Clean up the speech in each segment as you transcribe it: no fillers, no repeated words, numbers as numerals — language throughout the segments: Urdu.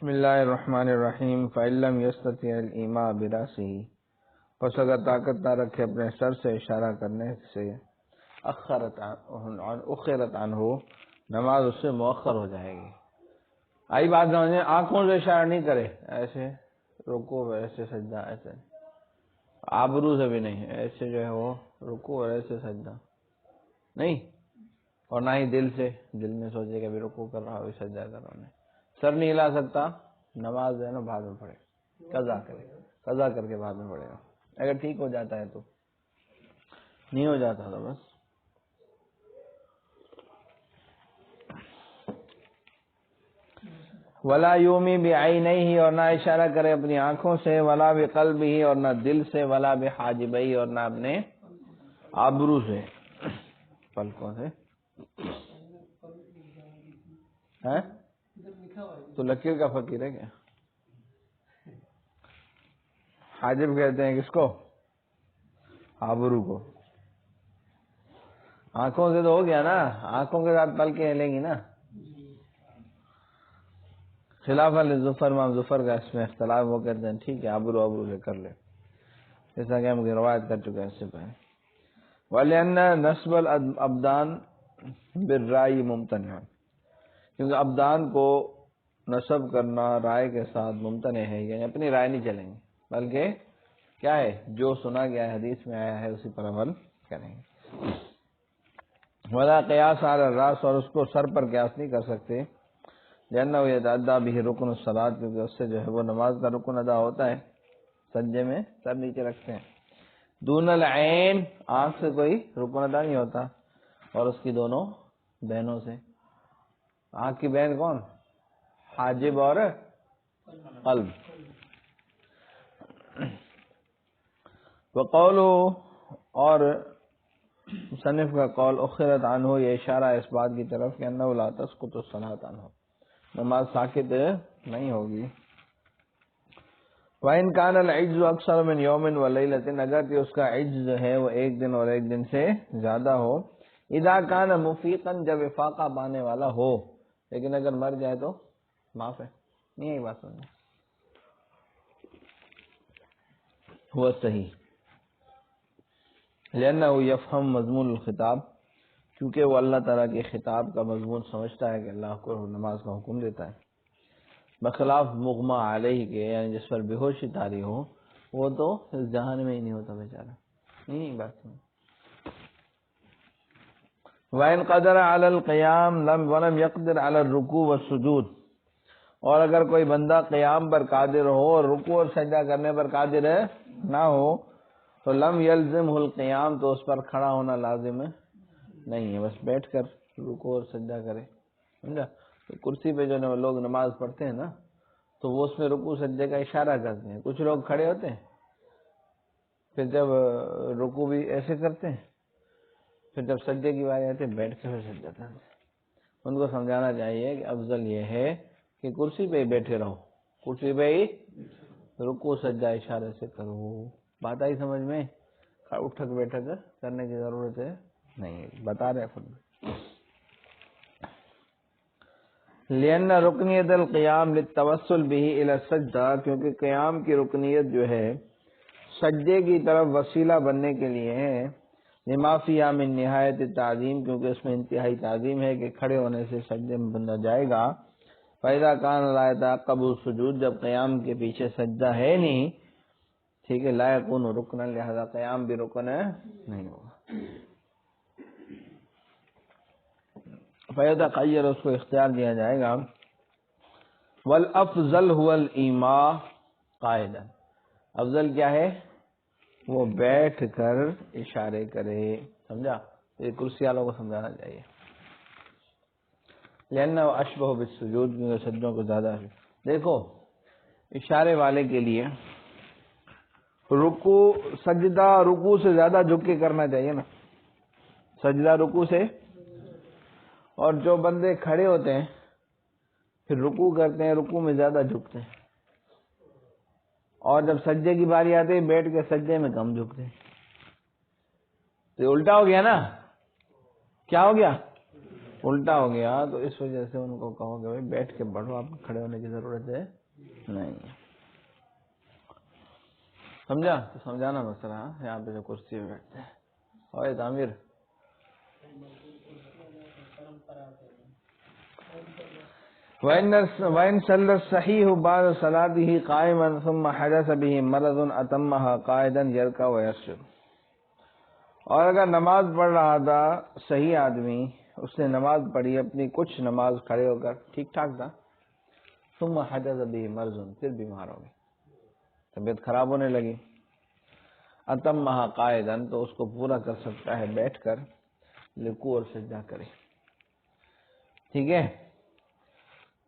بسم اللہ الرحمن الرحیم فإن لم يستطع الإيماء برأسه، پس اگر طاقت نہ رکھے اپنے سر سے اشارہ کرنے سے، اخرت عنہ، نماز اس سے مؤخر ہو جائے گی۔ آئی بات سمجھیں، آنکھوں سے اشارہ نہیں کرے، ایسے رکوع ایسے سجدہ، ایسے آبرو سے بھی نہیں، ایسے جو ہے وہ رکوع اور ایسے سجدہ نہیں، اور نہ ہی دل سے، دل میں سوچے کہ ابھی رکوع کر رہا ہو سجدہ کر رہا ہوں، سر نہیں ہلا سکتا، نماز جو ہے نا بعد میں پڑھے، قضا کرے، قضا کر کے بعد میں پڑھے گا۔ اگر ٹھیک ہو جاتا ہے تو، نہیں ہو جاتا تو بس۔ ولا یومی بعینیہ، اور نہ اشارہ کرے اپنی آنکھوں سے، ولا بقلبہ، اور نہ دل سے، ولا بحاجبہ، اور نہ اپنے آبرو سے، پلکوں سے۔ تو لکیر کا فقیر ہے کیا؟ حاجب کہتے ہیں کس کو؟ آبرو کو۔ آنکھوں سے تو ہو گیا نا، آنکھوں کے ساتھ پلکیں ہلیں گی نا۔ خلاف ظفر، امام ظفر کا اس میں اختلاف، وہ کہتے ہیں ٹھیک ہے آبرو سے کر لے، جیسا کہ ہم روایت کر چکے ہیں اس سے پہلے۔ وَلِأَنَّ نَصْبَ الْأَبْدَانِ بِالرَّأْيِ مُمْتَنِعٌ، کیونکہ ابدان کو نصب کرنا رائے کے ساتھ ممتنع ہے، یعنی اپنی رائے نہیں چلیں گے، بلکہ کیا ہے جو سنا گیا ہے، حدیث میں آیا ہے اسی پر عمل کریں گے۔ ولا قیاس علی الراس، اور اس کو سر پر قیاس نہیں کر سکتے، لأنہ یتعدی بہ رکن الصلاۃ، کیونکہ اس سے جو ہے وہ نماز کا رکن ادا ہوتا ہے، سجدے میں سر نیچے رکھتے ہیں۔ دون العین، آنکھ سے کوئی رکن ادا نہیں ہوتا، اور اس کی دونوں بہنوں سے۔ آنکھ کی بہن کون؟ حاجب اور قلب۔ وقولہ، اور مصنف کا قول، اخرت عنہ، یہ اشارہ ہے اس بات کی طرف کہ انہ لا تسقط الصلاۃ عنہ، نماز ساقط نہیں ہوگی۔ وَإِنْ كَانَ الْعِجْزُ أَكْثَرَ مِنْ يَوْمٍ وَلَيْلَةٍ، اگر کہ اس کا عجز ہے وہ ایک دن اور ایک دن سے زیادہ ہو، اذا كان مفیقا، جب افاقہ پانے والا ہو، لیکن اگر مر جائے تو معاف ہے، نہیں ہے بات سمجھ، ہوا صحیح، لأنه يفهم مضمون الخطاب، کیونکہ وہ اللہ تعالیٰ کے خطاب کا مضمون سمجھتا ہے کہ اللہ کو نماز کا حکم دیتا ہے، بخلاف مغمى علیہ کے، یعنی جس پر بے ہوشی طاری ہو، وہ تو اس جہان میں ہی نہیں ہوتا بیچارہ، نہیں بات سمجھ۔ وَإِنْ قَدَرَ عَلَى الْقِيَامِ وَلَمْ يَقْدِرْ عَلَى الرُّكُوعِ وَالسُّجُودِ، اور اگر کوئی بندہ قیام پر قادر ہو اور رکوع اور سجدہ کرنے پر قادر نہ ہو، تو لم یلزمہ القیام، تو اس پر کھڑا ہونا لازم نہیں ہے، بس بیٹھ کر رکوع اور سجدہ کرے، سمجھا؟ تو کرسی پہ جو لوگ نماز پڑھتے ہیں نا، تو وہ اس میں رکوع سجدے کا اشارہ کرتے ہیں، کچھ لوگ کھڑے ہوتے ہیں، پھر جب رکوع بھی ایسے کرتے ہیں، پھر جب سجدے کی باری آتی ہے بیٹھ کے پھر سجدہ کرتے ہیں۔ ان کو سمجھانا چاہیے کہ افضل یہ ہے کہ کرسی پہ ہی بیٹھے رہو، کرسی پہ ہی رکوع سجدہ اشارے سے کرو، بات آئی سمجھ میں؟ اٹھک بیٹھک کرنے کی ضرورت ہے نہیں، بتا رہے خود۔ لأن رکنیت القیام للتوسل به الى السجدہ، کیونکہ قیام کی رکنیت جو ہے سجدے کی طرف وسیلہ بننے کے لیے ہے، لما فیہا من نہایت تعظیم، کیونکہ اس میں انتہائی تعظیم ہے کہ کھڑے ہونے سے سجدے میں بندہ جائے گا۔ فإذا كان لا يتعقب السجود، جب قیام کے پیچھے سجدہ ہے نہیں، ٹھیک ہے، لا يكون رکنا، لہذا قیام بھی رکن نہیں ہوگا۔ فیتخیر، اس کو اختیار دیا جائے گا، والافضل هو الایماء قائدا، افضل کیا ہے؟ وہ بیٹھ کر اشارے کرے، سمجھا؟ یہ کرسی والوں کو سمجھانا چاہیے، لأنہ اشبہ بالسجود، کیونکہ سجدوں کو زیادہ ہے۔ دیکھو اشارے والے کے لیے سجدہ رکوع سے زیادہ جھک کے کرنا چاہیے نا، سجدہ رکوع سے، اور جو بندے کھڑے ہوتے ہیں پھر رکوع کرتے ہیں، رکوع میں زیادہ جھکتے ہیں، اور جب سجدے کی باری آتی ہے بیٹھ کے سجدے میں کم جھکتے ہیں، تو یہ الٹا ہو گیا نا، کیا ہو گیا؟ الٹا ہو گیا تو اس وجہ سے ان کو کہو کہ بھائی بیٹھ کے پڑھو، آپ کھڑے ہونے کی ضرورت ہے نہیں. سمجھا؟ تو سمجھانا مسئلہ یہاں پہ جو کرسی پہ بیٹھتے ہیں. اور تعمیر وَإِنْ صَلَّى الصَّحِيحُ بَعْدَ صَلَاتِهِ قَائِمًا ثُمَّ حَدَثَ بِهِ مَرَضٌ أَتَمَّهَا قَاعِدًا يَرْكَعُ وَيَسْجُدُ. اور اگر نماز پڑھ رہا تھا صحیح آدمی، اس نے نماز پڑھی اپنی کچھ نماز کھڑے ہو کر، ٹھیک ٹھاک تھا، ثُمَّ حَدَثَ بِهِ مَرَضٌ، پھر بیمار ہو گئی، طبیعت خراب ہونے لگی، أَتَمَّهَا قَاعِدًا، تو اس کو پورا کر سکتا ہے بیٹھ کر، رکوع اور سجدہ کرے. ٹھیک ہے.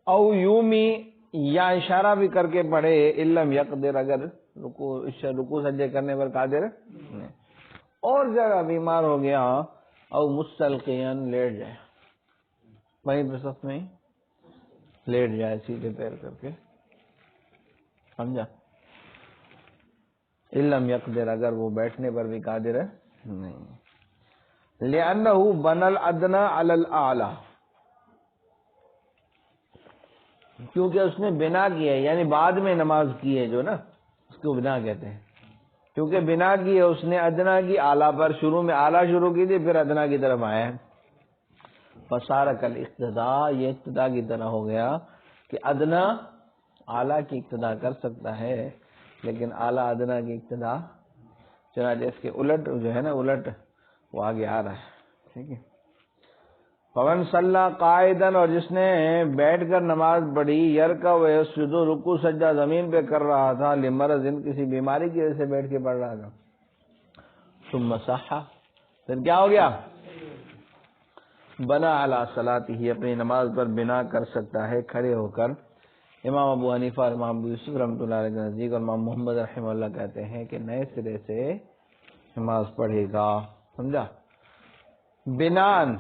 او یومی، یا اشارہ بھی کر کے پڑھے، علم یقدر، اگر رکوع سجدے کرنے پر قادر نہیں، اور جگہ بیمار ہو گیا، او مستلقیاً، لیٹ جائے، وہیں پہ صف میں لیٹ جائے سیدھے پیر کر کے. سمجھا؟ علم یقدر، اگر وہ بیٹھنے پر بھی قادر ہے نہیں. لأنه بنى الأدنى على الأعلى، کیونکہ اس نے بنا کی ہے، یعنی بعد میں نماز کی ہے جو نا، اس کو بنا کہتے ہیں. کیونکہ بنا کی ہے اس نے ادنا کی اعلیٰ پر، شروع میں اعلیٰ شروع کی تھی، پھر ادنا کی طرف آیا ہے. فصار کالاقتداء، یہ اقتداء کی طرح ہو گیا کہ ادنا اعلیٰ کی اقتداء کر سکتا ہے لیکن اعلیٰ ادنا کی اقتداء، چنانچہ اس کے الٹ جو ہے نا، الٹ وہ آگے آ رہا ہے. ٹھیک ہے. فمن صلی قائدن، اور جس نے بیٹھ کر نماز پڑھی، یرکع و یسجد، رکوع سجدہ زمین پہ کر رہا تھا، لمرض، کسی بیماری کی وجہ سے بیٹھ کے پڑھ رہا تھا، ثم صح، پھر کیا ہو گیا؟ بنا علی صلاتہ، اپنی نماز پر بنا کر سکتا ہے کھڑے ہو کر. امام ابو حنیفہ، امام ابو یوسف رحمۃ اللہ علیہ کے نزدیک، اور امام محمد رحمہ اللہ کہتے ہیں کہ نئے سرے سے نماز پڑھے گا. سمجھا؟ بنان،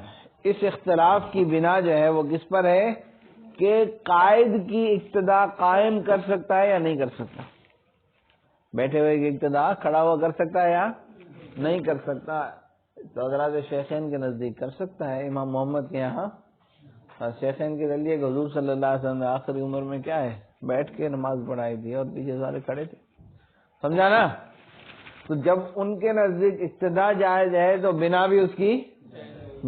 اس اختلاف کی بنا جو ہے وہ کس پر ہے کہ قائد کی اقتداء قائم کر سکتا ہے یا نہیں کر سکتا. بیٹھے ہوئے کی اقتداء کھڑا ہوا کر سکتا ہے یا نہیں کر سکتا. تو حضرات شیخین کے نزدیک کر سکتا ہے. امام محمد کے یہاں شیخین کے ذریعے کہ حضور صلی اللہ علیہ وسلم نے آخری عمر میں کیا ہے، بیٹھ کے نماز پڑھائی تھی اور پیچھے سارے کھڑے تھے. سمجھا نا؟ تو جب ان کے نزدیک اقتداء جائز ہے تو بنا بھی اس کی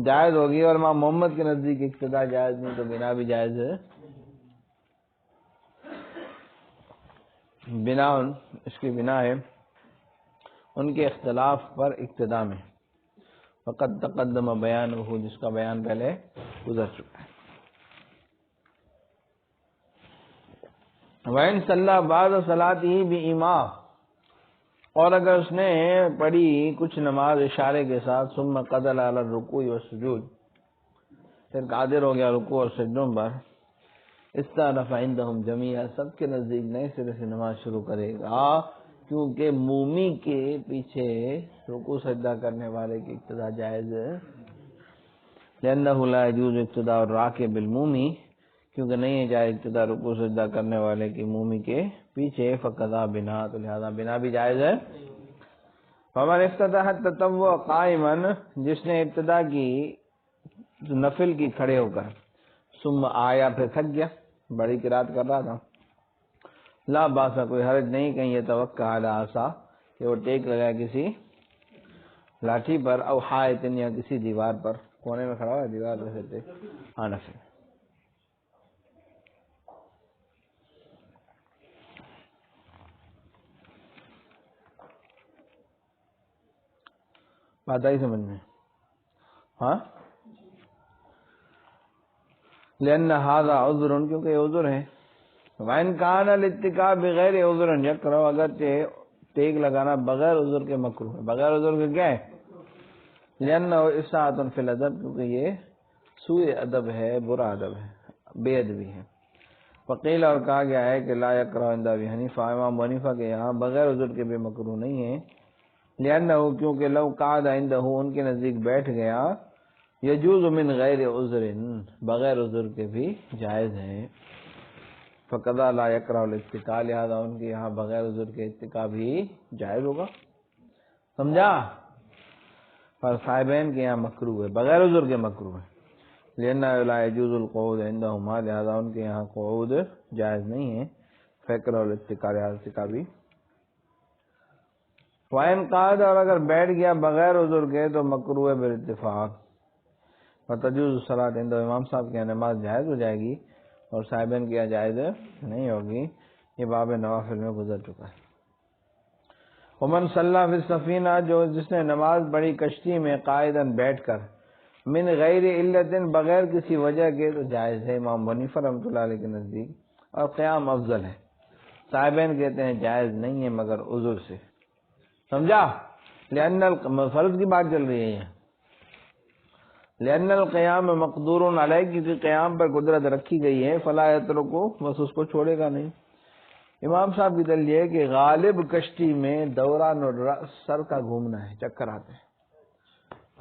جائز ہوگی، اور امام محمد کے نزدیک اقتداء جائز نہیں تو بنا بھی جائز ہے. بنا، اس کی بنا ہے ان کے اختلاف پر اقتداء میں. فقط تقدم بیان ہو، جس کا بیان پہلے گزر چکا ہے. وَإِن صَلَّى بَعْدَ صَلَاتِهِ بِإِمَامٍ، اور اگر اس نے پڑھی کچھ نماز اشارے کے ساتھ، ثم قدر علی الرکوع والسجود، پھر قادر ہو گیا رکوع اور سجدوں پر، استأنف عندهم جميعا، سب کے نزدیک نئے سرے سے نماز شروع کرے گا، کیونکہ مومی کے پیچھے رکوع سجدہ کرنے والے کی اقتداء جائز ہے. لأنه لا يجوز اقتداء الراکع بالمومی، کیونکہ نہیں ہے جائز اقتداء رکوع سجدہ کرنے والے کی مومی کے پیچھے. فقضا بنا، تو لہذا بنا بھی جائز ہے. فمن افتتح التطوع قائما، جس نے ابتدا کی نفل کی کھڑے ہو کر، ثم آیا، پھر تھک گیا، بڑی قرات کر رہا تھا، لا باسا، کوئی حرج نہیں، کہیں یہ توقع علی عصا، کہ وہ ٹیک لگائے کسی لاٹھی پر، او حائط، یا کسی دیوار پر، کونے میں کھڑا ہوا ہے دیوار پہ سے ٹیک. ہاں نفل. بات آئی سمجھ میں؟ ہاں. لأن هذا عذر، کیونکہ یہ عذر ہے. وَإِنْ كَانَ الاتقاء بغیر عذر یکرہ، اگر ٹیک لگانا بغیر عذر کے مکروہ ہے. بغیر عذر کے کیا ہے؟ لأنه اساءة فی الادب، کیونکہ یہ سوء ادب ہے، برا ادب ہے، بے ادبی ہے. وقیل، اور کہا گیا ہے کہ لا یکرہ عند ابی حنیفہ، امام حنیفہ کے یہاں بغیر عذر کے بھی مکروہ نہیں ہے. لأنه، کیونکہ لو قعد عنده، ان کے نزدیک بیٹھ گیا، یجوز من غیر عذر، بغیر عذر کے بھی جائز ہے. فقضا لا یکرہ الاتقاء، لہذا ان کے یہاں بغیر عذر کے اتقاء بھی جائز ہوگا. سمجھا؟ پر صاحبین کے یہاں مکروہ ہے، بغیر عذر کے مکروہ ہے. لأنه لا يجوز القعود عندهما، لہذا ان کے یہاں قعود جائز نہیں ہے، فکر اور اتقاء بھی۔ وَإِنْ قعد، اور اگر بیٹھ گیا بغیر عذر کے تو مکروہ بالاتفاق، وتجوز الصلاۃ عند امام صاحب کے یہاں نماز جائز ہو جائے گی اور صاحبین کے یہاں جائز نہیں ہوگی، یہ باب نوافل میں گزر چکا ہے۔ ومن صلی فی السفینہ، جس نے نماز پڑھی کشتی میں قائداً بیٹھ کر، من غیر علت، بغیر کسی وجہ کے، تو جائز ہے امام حنیفہ رحمۃ اللہ علیہ کے نزدیک، اور قیام افضل ہے۔ صاحبین کہتے ہیں جائز نہیں ہے مگر عذر سے، سمجھا؟ لأن فرض کی بات چل رہی ہے یہ، لأن القیام مقدور علیہ، کیونکہ قیام پر قدرت رکھی گئی ہے، فلا یترکو، بس اس کو چھوڑے گا نہیں۔ امام صاحب کی دلیل یہ ہے کہ غالب کشتی میں دوران الرأس، سر کا گھومنا ہے، چکر آتے ہیں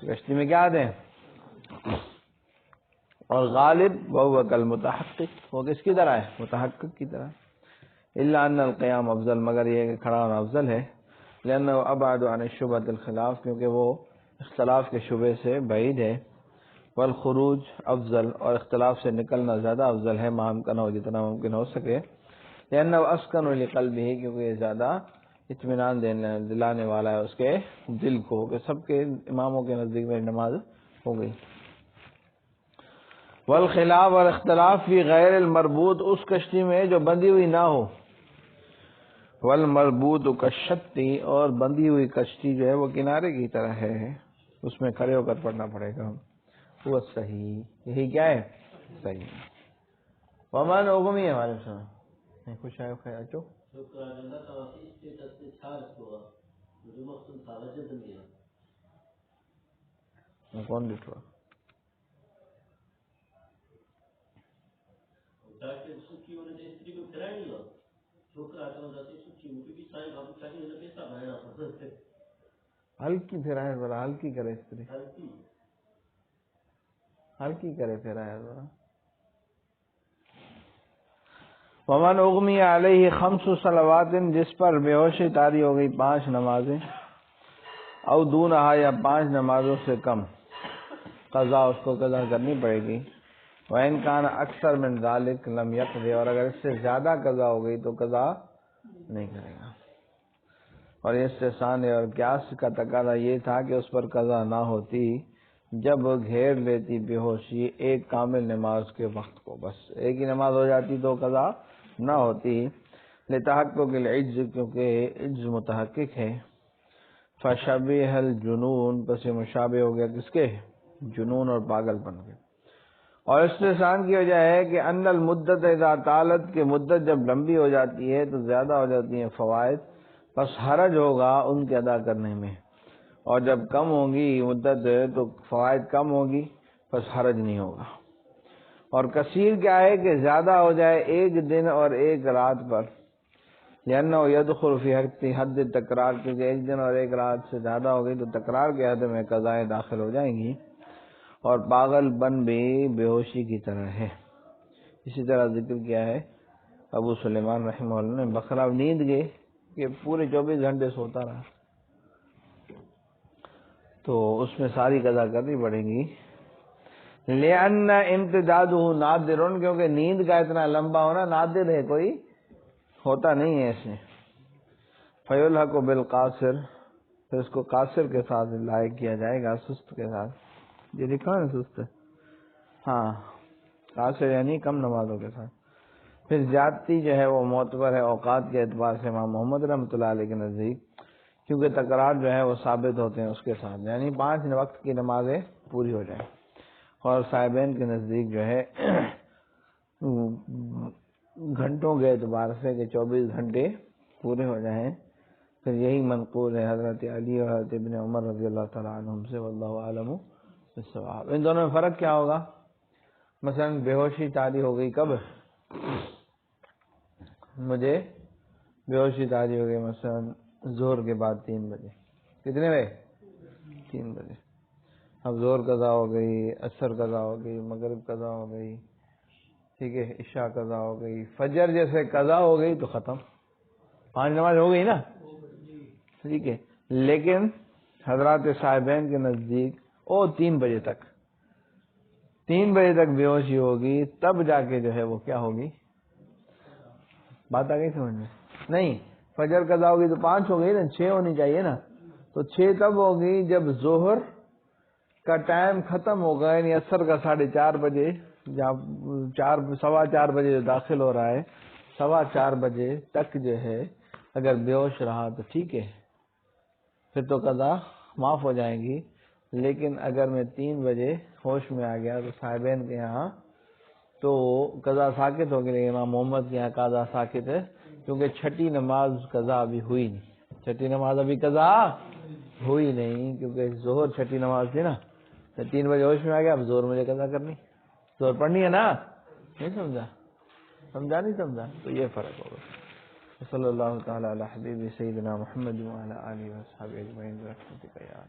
کشتی میں، کیا آتے ہیں؟ اور غالب وہو کالمتحقق، وہ کس کی طرح ہے؟ متحقق کی طرح۔ الا ان القیام افضل، مگر یہ کہ کھڑا ہونا افضل ہے، لأنه ابعد عن الشبهة الخلاف، کیونکہ وہ اختلاف کے شبے سے بعید ہے، والخروج افضل، اور اختلاف سے نکلنا زیادہ افضل ہے، ما امکن ہو، جتنا ممکن ہو سکے، لأنه اسکن لقلبه، کیونکہ یہ زیادہ اطمینان دلانے والا ہے اس کے دل کو، کہ سب کے اماموں کے نزدیک میری نماز ہو گئی۔ والخلاف، اور اختلاف فی غیر المربوط، اس کشتی میں جو بندھی ہوئی نہ ہو، والمربوط کالشتی، اور بندھی ہوئی کشتی جو ہے وہ کنارے کی طرح ہے، اس میں کھڑے ہو کر پڑھنا پڑے گا، وہ صحیح، یہی کیا ہے؟ صحیح۔ ومن اغمی، ہمارے سامنے نہیں خوش آئے خیر اچو کون لکھوا ہلکی پھیرائے ذرا، ہلکی کرے استری، ہلکی کرے پھیرائے ذرا۔ ومن اغمی علیہ خمس صلوات، جس پر بے ہوشی طاری ہو گئی 5 نمازیں، او دونہا، یا 5 نمازوں سے کم، قضا، اس کو قضا کرنی پڑے گی۔ وَإِنْ كَانَ أَكْثَرَ مِنْ ذَلِكَ لَمْ يَقْضِ، اور اگر اس سے زیادہ قضا ہو گئی تو قضا نہیں کرے گا۔ اور یہ استحسان ہے، اور قیاس کا تقاضا یہ تھا کہ اس پر قضا نہ ہوتی جب گھیر لیتی بے ہوشی ایک کامل نماز کے وقت کو، بس ایک ہی نماز ہو جاتی تو قضا نہ ہوتی، لتحقق العجز، کیونکہ عجز متحقق ہے، فشبیہ الجنون، پس یہ مشابہ ہو گیا کس کے؟ جنون اور پاگل پن کے۔ اور استحسان کی وجہ ہے کہ ان المدت اذا طالت، کہ مدت جب لمبی ہو جاتی ہے تو زیادہ ہو جاتی ہیں فوائد، بس حرج ہوگا ان کے ادا کرنے میں، اور جب کم ہوگی مدت تو فوائد کم ہوگی، بس حرج نہیں ہوگا۔ اور کثیر کیا ہے کہ زیادہ ہو جائے ایک دن اور ایک رات پر، لأنه يدخل في حد تکرار، کیونکہ ایک دن اور ایک رات سے زیادہ ہو گئی تو تکرار کے حد میں قضائیں داخل ہو جائیں گی، اور پاگل پن بھی بے ہوشی کی طرح ہے۔ اسی طرح ذکر کیا ہے ابو سلیمان رحمہ اللہ نے، بخلاف نیند کے کہ پورے 24 گھنٹے سوتا رہا تو اس میں ساری قضا کرنی پڑے گی، لأن امتدادہ نادر، کیونکہ نیند کا اتنا لمبا ہونا نادر ہے، کوئی ہوتا نہیں ہے ایسے۔ فیلحق بالقاصر، پھر اس کو قاصر کے ساتھ لائق کیا جائے گا، سست کے ساتھ، یہ لکھا ہے سست، ہاں قاصر یعنی کم نمازوں کے ساتھ۔ پھر زیادتی جو ہے وہ معتبر ہے اوقات کے اعتبار سے امام محمد رحمۃ اللہ علیہ کے نزدیک، کیونکہ تکرار جو ہے وہ ثابت ہوتے ہیں اس کے ساتھ، یعنی 5 وقت کی نمازیں پوری ہو جائیں، اور صاحبین کے نزدیک جو ہے گھنٹوں کے اعتبار سے کہ 24 گھنٹے پورے ہو جائیں۔ پھر یہی منقول ہے حضرت علی اور حضرت ابن عمر رضی اللہ تعالیٰ عنہم سے، واللہ عالم بالصواب۔ ان دونوں میں فرق کیا ہوگا؟ مثلا بے ہوشی طاری ہو گئی کب؟ مجھے بے ہوشی طاری ہو گئی مثلا ظہر کے بعد 3 بجے، کتنے بجے؟ 3 بجے۔ اب ظہر قضا ہو گئی، عصر قضا ہو گئی، مغرب قضا ہو گئی، ٹھیک ہے، عشاء قضا ہو گئی، فجر جیسے قضا ہو گئی تو ختم، 5 نماز ہو گئی نا، ٹھیک ہے۔ لیکن حضرات صاحبین کے نزدیک 3 بجے تک 3 بجے تک بے ہوشی ہوگی تب جا کے جو ہے وہ کیا ہوگی. بات آ گئی سمجھ میں؟ نہیں فجر قضا ہوگی تو 5 ہو گئی نا، 6 ہونی چاہیے نا. تو 6 تب ہوگی جب ظہر کا ٹائم ختم ہوگا، یعنی عصر کا 4:30 بجے، جہاں 4:15 بجے جو داخل ہو رہا ہے 4:15 بجے تک جو ہے اگر بے ہوش رہا تو ٹھیک ہے، پھر تو قضا معاف ہو جائے گی. لیکن اگر میں 3 بجے ہوش میں آ گیا تو صاحبین کے یہاں تو قضا ساکت ہوگی، لیکن امام محمد کے یہاں قضا ساکت ہے کیونکہ چھٹی نماز قضا ابھی ہوئی نہیں. چھٹی نماز ابھی قضا ہوئی نہیں کیونکہ ظہر چھٹی نماز تھی نا. 3 بجے ہوش میں آ گیا، اب ظہر مجھے قضا کرنی، ظہر پڑھنی ہے نا. نہیں سمجھا؟ سمجھا نہیں سمجھا؟ تو یہ فرق ہوگا. صلی اللہ تعالی علی حبیب سیدنا محمد وعلی آلہ وصحبہ اجمعین برحمتک یا